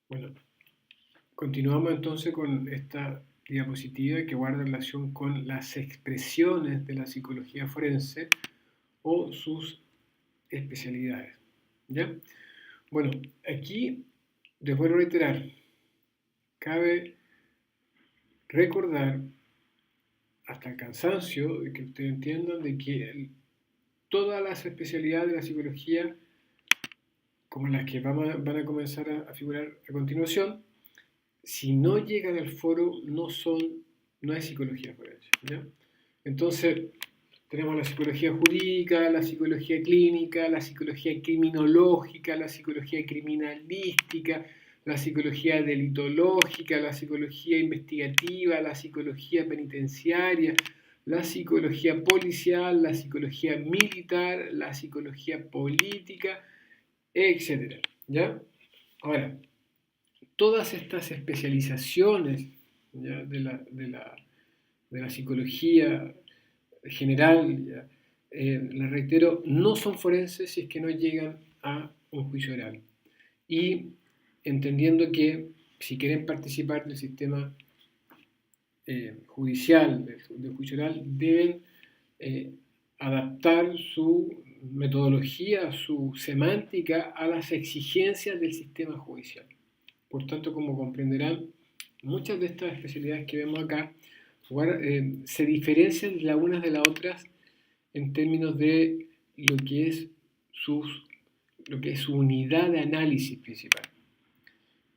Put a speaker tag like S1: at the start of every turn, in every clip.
S1: Bueno, continuamos entonces con esta diapositiva que guarda relación con las expresiones de la psicología forense o sus especialidades. ¿Ya? Bueno, aquí les vuelvo a reiterar, cabe recordar hasta el cansancio de que ustedes entiendan de que todas las especialidades de la psicología, como las que van a comenzar a figurar a continuación, si no llegan al foro no es psicología forense. ¿Ya? Entonces, tenemos la psicología jurídica, la psicología clínica, la psicología criminológica, la psicología criminalística, la psicología delitológica, la psicología investigativa, la psicología penitenciaria, la psicología policial, la psicología militar, la psicología política, etc. ¿Ya? Ahora, todas estas especializaciones, ¿ya? De la psicología general, ¿ya? Les reitero, no son forenses si es que no llegan a un juicio oral. Y entendiendo que si quieren participar del sistema judicial, del juicio oral, deben adaptar su metodología, su semántica a las exigencias del sistema judicial. Por tanto, como comprenderán, muchas de estas especialidades que vemos acá se diferencian las unas de las otras en términos de lo que es su unidad de análisis principal.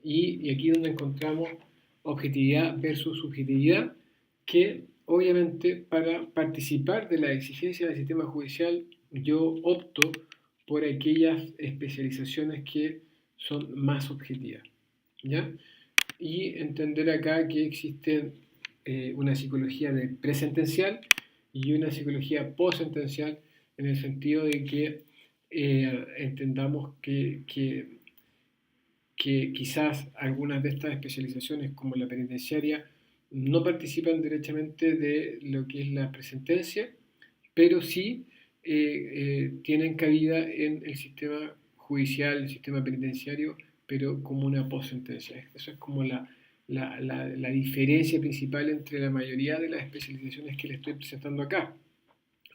S1: Y aquí es donde encontramos objetividad versus subjetividad, que obviamente para participar de la exigencia del sistema judicial yo opto por aquellas especializaciones que son más objetivas. ¿Ya? Y entender acá que existe una psicología de presentencial y una psicología postsentencial, en el sentido de que entendamos que quizás algunas de estas especializaciones, como la penitenciaria, no participan derechamente de lo que es la presentencia, pero sí tienen cabida en el sistema judicial, el sistema penitenciario, pero como una postsentencia. Eso es como la diferencia principal entre la mayoría de las especializaciones que les estoy presentando acá.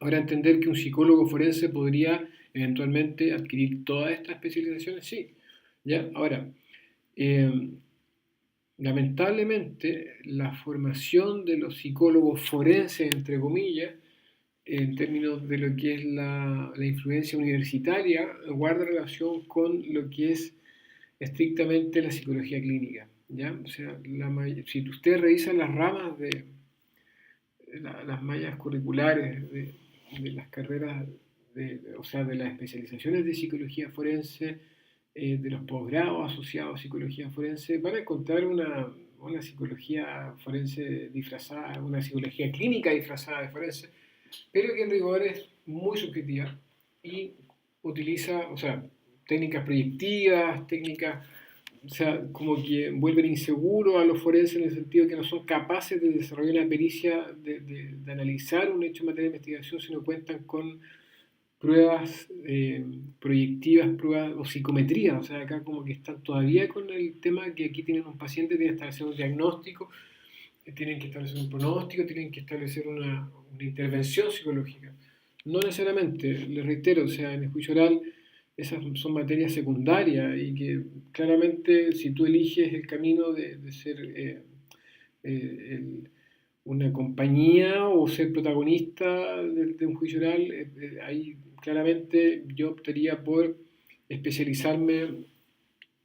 S1: Ahora, entender que un psicólogo forense podría eventualmente adquirir todas estas especializaciones, sí. ¿Ya? Ahora, lamentablemente, la formación de los psicólogos forenses, entre comillas, en términos de lo que es la influencia universitaria, guarda relación con lo que es estrictamente la psicología clínica. ¿Ya? O sea, si ustedes revisan las ramas de las mallas curriculares de las carreras, o sea, de las especializaciones de psicología forense, de los posgrados asociados a psicología forense, van a encontrar una psicología forense disfrazada, una psicología clínica disfrazada de forense, pero que en rigor es muy subjetiva y utiliza, o sea, técnicas proyectivas, técnicas, o sea, como que vuelven inseguro a los forenses en el sentido que no son capaces de desarrollar una pericia, de analizar un hecho en materia de investigación, sino cuentan con pruebas proyectivas, pruebas o psicometría, o sea, acá como que están todavía con el tema que aquí tienen un paciente, tienen que establecer un diagnóstico, tienen que establecer un pronóstico, tienen que establecer una intervención psicológica. No necesariamente, les reitero, o sea, en el juicio oral esas son materias secundarias y que claramente si tú eliges el camino de ser una compañía o ser protagonista de un juicio oral, ahí claramente yo optaría por especializarme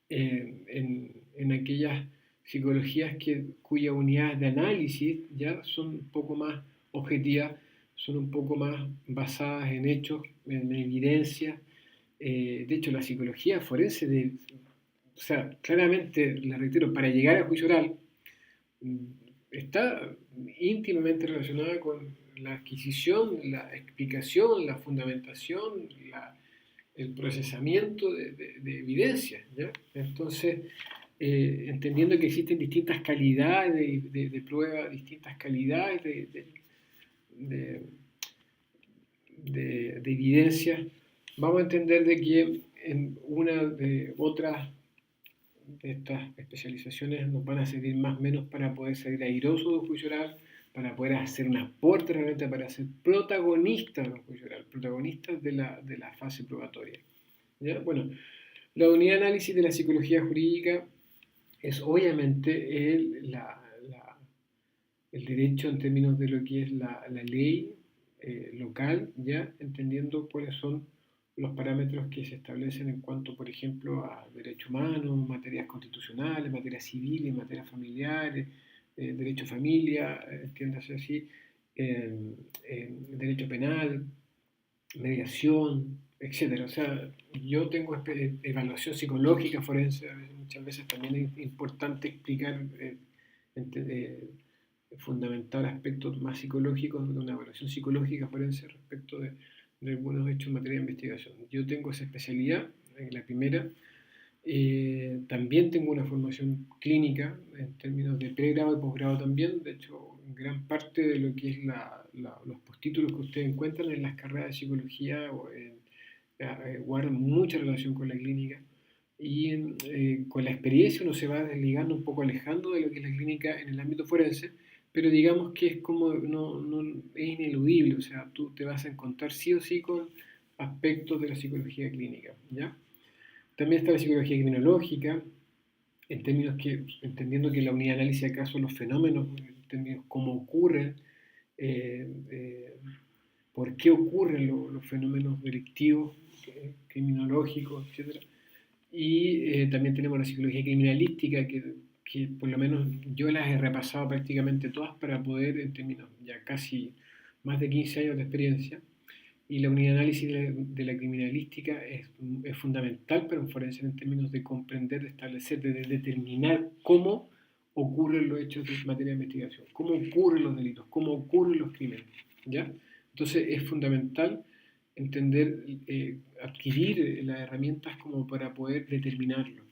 S1: en aquellas psicologías cuyas unidades de análisis ya son un poco más objetivas, son un poco más basadas en hechos, en evidencia. De hecho, la psicología forense, o sea, claramente, les reitero, para llegar al juicio oral, está íntimamente relacionada con la adquisición, la explicación, la fundamentación, el procesamiento de evidencias. ¿Ya? Entonces, entendiendo que existen distintas calidades de prueba, distintas calidades de evidencias, vamos a entender de que en una de otras estas especializaciones nos van a servir más o menos para poder salir airosos de un juicio oral, para poder hacer un aporte realmente, para ser protagonistas de un juicio oral, protagonistas de la fase probatoria. ¿Ya? Bueno, la unidad de análisis de la psicología jurídica es obviamente el derecho en términos de lo que es la ley local, ya entendiendo cuáles son los parámetros que se establecen en cuanto, por ejemplo, a derechos humanos, materias constitucionales, materias civiles, materias familiares, derecho a familia, entiéndase así, derecho penal, mediación, etcétera. O sea, yo tengo evaluación psicológica forense, muchas veces también es importante explicar, fundamentar aspectos más psicológicos de una evaluación psicológica forense respecto de algunos hechos en materia de investigación. Yo tengo esa especialidad, en la primera. También tengo una formación clínica en términos de pregrado y posgrado también. De hecho, gran parte de lo que es los postítulos que ustedes encuentran en las carreras de psicología guardan mucha relación con la clínica. Y con la experiencia uno se va desligando un poco, alejando de lo que es la clínica en el ámbito forense, pero digamos que es como, no, es ineludible, o sea, tú te vas a encontrar sí o sí con aspectos de la psicología clínica, ¿ya? También está la psicología criminológica, entendiendo que la unidad de análisis acá son los fenómenos, entendiendo cómo ocurren, eh, eh, por qué ocurren los fenómenos delictivos, criminológicos, etc. Y también tenemos la psicología criminalística, que por lo menos yo las he repasado prácticamente todas para poder, en términos ya casi más de 15 años de experiencia, y la unidad de análisis de la criminalística es fundamental para un forense en términos de comprender, de establecer, de determinar cómo ocurren los hechos de materia de investigación, cómo ocurren los delitos, cómo ocurren los crímenes, ¿ya? Entonces es fundamental entender, adquirir las herramientas como para poder determinarlo.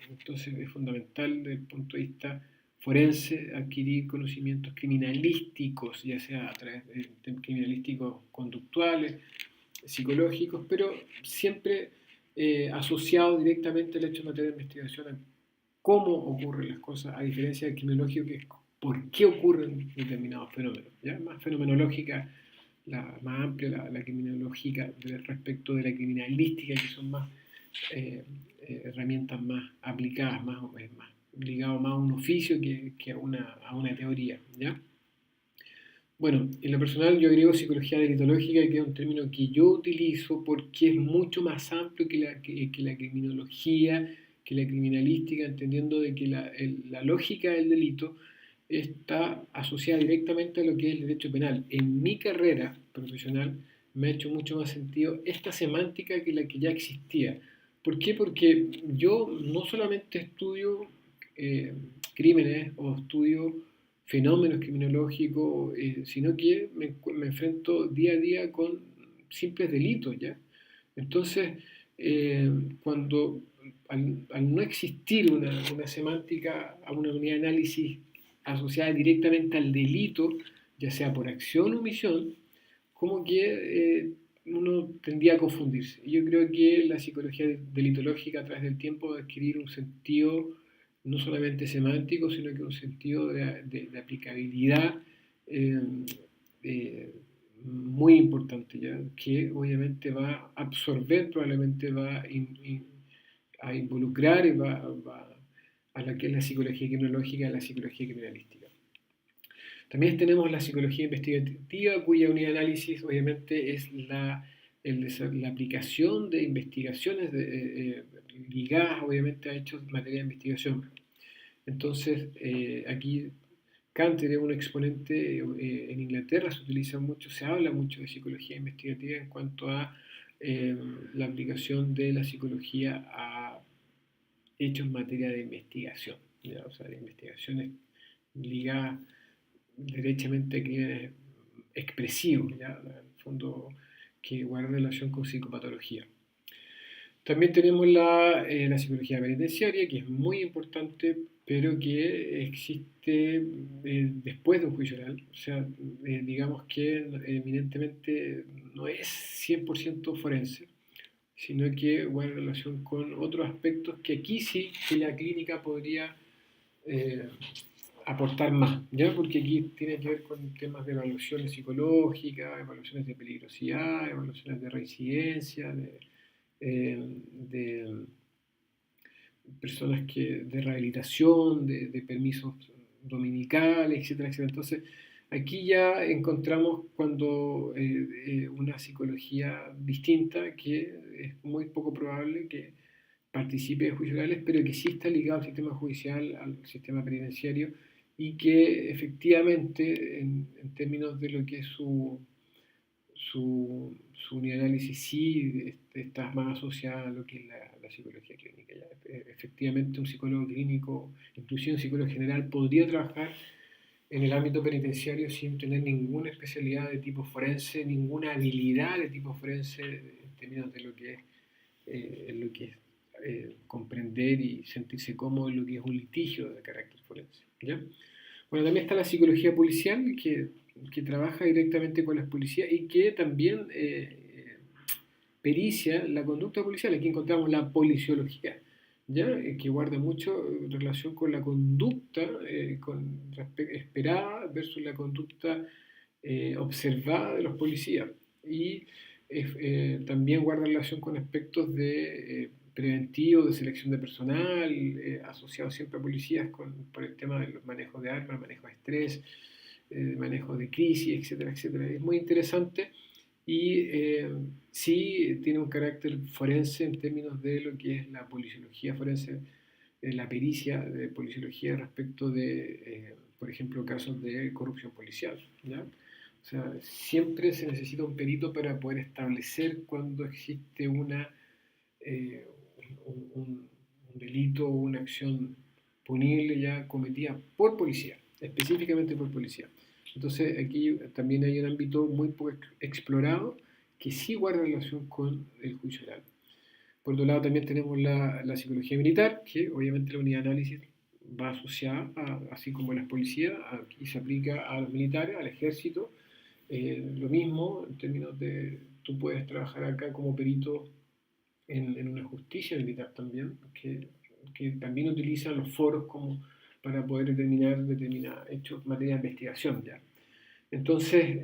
S1: Entonces es fundamental desde el punto de vista forense adquirir conocimientos criminalísticos, ya sea a través de criminalísticos conductuales, psicológicos, pero siempre asociado directamente al hecho de materia de investigación, a cómo ocurren las cosas, a diferencia del criminológico, que es por qué ocurren determinados fenómenos. ¿Ya? Más fenomenológica, más amplia la criminología respecto de la criminalística, que son más herramientas más aplicadas, más ligado más a un oficio que a una teoría. ¿Ya? Bueno, en lo personal yo agrego psicología delitológica, que es un término que yo utilizo porque es mucho más amplio que la criminología, que la criminalística, entendiendo de que la lógica del delito está asociada directamente a lo que es el derecho penal. En mi carrera profesional me ha hecho mucho más sentido esta semántica que la que ya existía. ¿Por qué? Porque yo no solamente estudio crímenes o estudio fenómenos criminológicos, sino que me enfrento día a día con simples delitos, ¿ya? Entonces, cuando al no existir una semántica, a una unidad de análisis asociada directamente al delito, ya sea por acción o omisión, como que uno tendría a confundirse. Y yo creo que la psicología delitológica a través del tiempo va a adquirir un sentido no solamente semántico, sino que un sentido de aplicabilidad eh, eh, muy importante, ¿ya? Que obviamente va a absorber, probablemente va a involucrar y va a la que es la psicología criminológica y la psicología criminalística. También tenemos la psicología investigativa, cuya unidad de análisis obviamente es la aplicación de investigaciones ligadas obviamente a hechos en materia de investigación. Entonces, aquí Cantor es un exponente, en Inglaterra se utiliza mucho, se habla mucho de psicología investigativa en cuanto a la aplicación de la psicología a hechos en materia de investigación, ¿ya? O sea, de investigaciones ligadas derechamente a crímenes expresivos, ¿ya? En el fondo que guardan relación con psicopatología. También tenemos la psicología penitenciaria, que es muy importante, pero que existe después de un juicio oral. O sea, digamos que eminentemente no es 100% forense, sino que guarda relación con otros aspectos que aquí sí que la clínica podría eh, aportar más, ¿ya? Porque aquí tiene que ver con temas de evaluaciones psicológicas, evaluaciones de peligrosidad, evaluaciones de reincidencia, de personas de rehabilitación, de permisos dominicales, etcétera, etcétera. Entonces, aquí ya encontramos cuando una psicología distinta que es muy poco probable que participe de juicios orales, pero que sí está ligado al sistema judicial, al sistema penitenciario, y que efectivamente, en términos de lo que es su análisis, sí está más asociada a lo que es la psicología clínica. ¿Ya? Efectivamente, un psicólogo clínico, inclusive un psicólogo general, podría trabajar en el ámbito penitenciario sin tener ninguna especialidad de tipo forense, ninguna habilidad de tipo forense en términos de lo que es comprender y sentirse cómodo en lo que es un litigio de carácter forense. ¿Ya? Bueno, también está la psicología policial que trabaja directamente con las policías y que también pericia la conducta policial. Aquí encontramos la policiología, ¿ya? Que guarda mucho relación con la conducta esperada versus la conducta observada de los policías. Y también guarda relación con aspectos de preventivo, de selección de personal, asociados siempre a policías por el tema de los manejos de armas, manejo de estrés, manejo de crisis, etcétera, etcétera. Es muy interesante y sí tiene un carácter forense en términos de lo que es la policiología forense, la pericia de policiología respecto de, por ejemplo, casos de corrupción policial, ¿ya? O sea, siempre se necesita un perito para poder establecer cuando existe eh, un delito o una acción punible ya cometida por policía, específicamente por policía. Entonces aquí también hay un ámbito muy poco explorado que sí guarda relación con el juicio oral. Por otro lado también tenemos la psicología militar, que obviamente la unidad de análisis va asociada, así como las policías, aquí se aplica a los militares, al ejército. Lo mismo en términos de, tú puedes trabajar acá como perito en una justicia militar también, que también utilizan los foros como para poder determinar hechos en materia de investigación. ¿Ya? Entonces,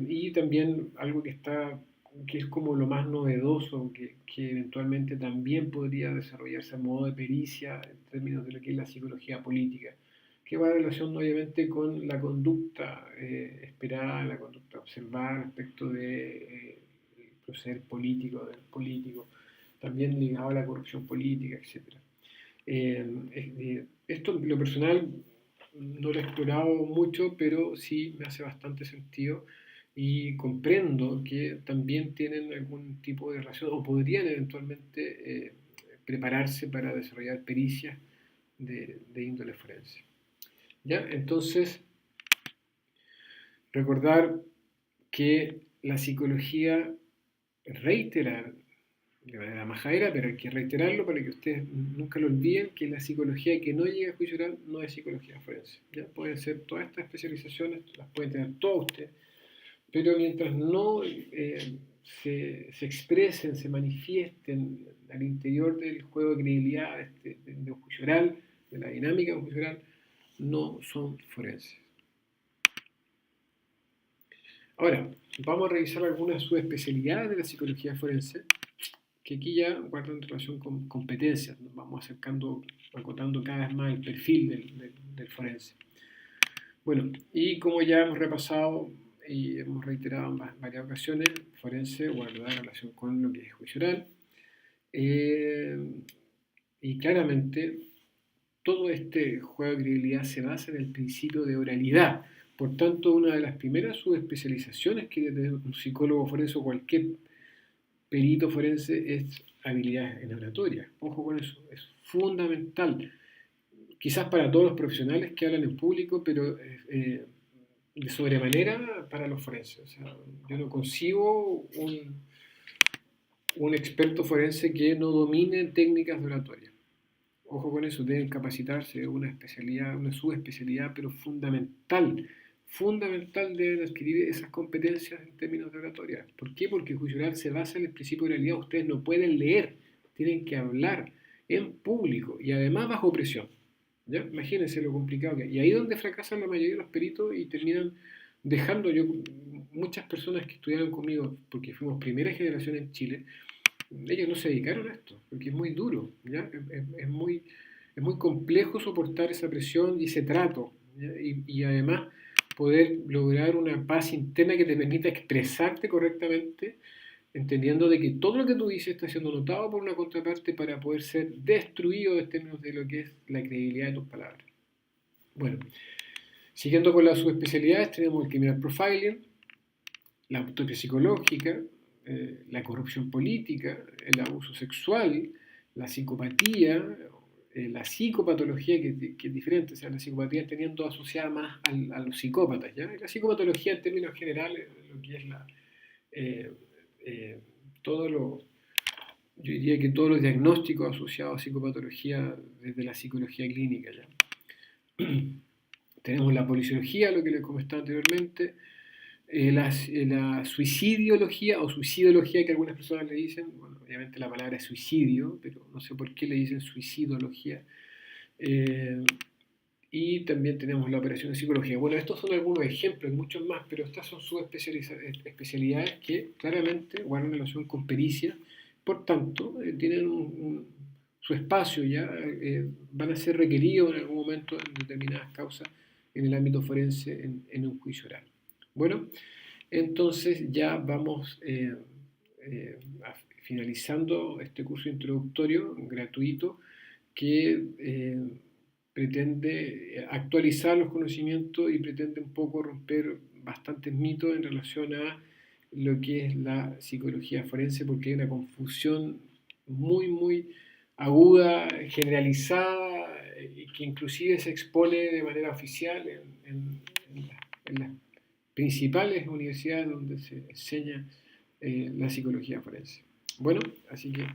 S1: y también algo que es como lo más novedoso, que eventualmente también podría desarrollarse a modo de pericia en términos de lo que es la psicología política, que va en relación obviamente con la conducta esperada, la conducta observada respecto de proceder político, del político, también ligado a la corrupción política, etc. Esto, en lo personal, no lo he explorado mucho, pero sí me hace bastante sentido y comprendo que también tienen algún tipo de relación o podrían eventualmente prepararse para desarrollar pericias de índole forense. ¿Ya? Entonces, recordar que la psicología, reiterar de manera majadera, pero hay que reiterarlo para que ustedes nunca lo olviden, que la psicología que no llega a juicio oral no es psicología forense. ¿Ya? Pueden ser todas estas especializaciones, las pueden tener todos ustedes, pero mientras no se expresen, se manifiesten al interior del juego de credibilidad de un juicio oral, de la dinámica de un juicio oral, no son forenses. Ahora, vamos a revisar algunas subespecialidades de la psicología forense que aquí ya guardan relación con competencias, nos vamos acercando, acotando cada vez más el perfil del forense. Bueno, y como ya hemos repasado y hemos reiterado en varias ocasiones, forense guarda relación con lo que es juicio oral, y claramente todo este juego de credibilidad se basa en el principio de oralidad. Por tanto, una de las primeras subespecializaciones que debe tener un psicólogo forense o cualquier perito forense es habilidades en oratoria. Ojo con eso, es fundamental. Quizás para todos los profesionales que hablan en público, pero de sobremanera para los forenses. O sea, yo no concibo un experto forense que no domine técnicas de oratoria. Ojo con eso, deben capacitarse, una especialidad, una subespecialidad, pero fundamental, fundamental deben adquirir esas competencias en términos de oratoria. ¿Por qué? Porque el juicio oral se basa en el principio de oralidad. Ustedes no pueden leer, tienen que hablar en público y además bajo presión. ¿Ya? Imagínense lo complicado que es. Y ahí es donde fracasan la mayoría de los peritos y terminan dejando muchas personas que estudiaron conmigo, porque fuimos primera generación en Chile, ellos no se dedicaron a esto, porque es muy duro, ¿ya? Es muy complejo soportar esa presión y ese trato, ¿ya? Y además poder lograr una paz interna que te permita expresarte correctamente, entendiendo de que todo lo que tú dices está siendo notado por una contraparte para poder ser destruido en términos de lo que es la credibilidad de tus palabras. Bueno, siguiendo con las subespecialidades, tenemos el criminal profiling, la autopsia psicológica, la corrupción política, el abuso sexual, la psicopatía, la psicopatología, que es diferente, o sea, la psicopatía teniendo asociada más a los psicópatas, ¿ya? La psicopatología en términos generales, lo que es eh, eh, todo lo, yo diría que todos los diagnósticos asociados a psicopatología desde la psicología clínica, ¿ya? Tenemos la policiología, lo que les comentaba anteriormente, la suicidiología o suicidología que algunas personas le dicen, bueno, obviamente la palabra es suicidio, pero no sé por qué le dicen suicidología. Y también tenemos la operación de psicología. Bueno, estos son algunos ejemplos, muchos más, pero estas son subespecialidades que claramente guardan relación con pericia, por tanto, tienen su espacio ya, van a ser requeridos en algún momento en determinadas causas en el ámbito forense en un juicio oral. Bueno, entonces ya vamos finalizando este curso introductorio gratuito que pretende actualizar los conocimientos y pretende un poco romper bastantes mitos en relación a lo que es la psicología forense, porque hay una confusión muy aguda, generalizada, que inclusive se expone de manera oficial en las principales universidades donde se enseña la psicología forense. Bueno, así que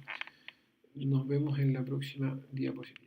S1: nos vemos en la próxima diapositiva.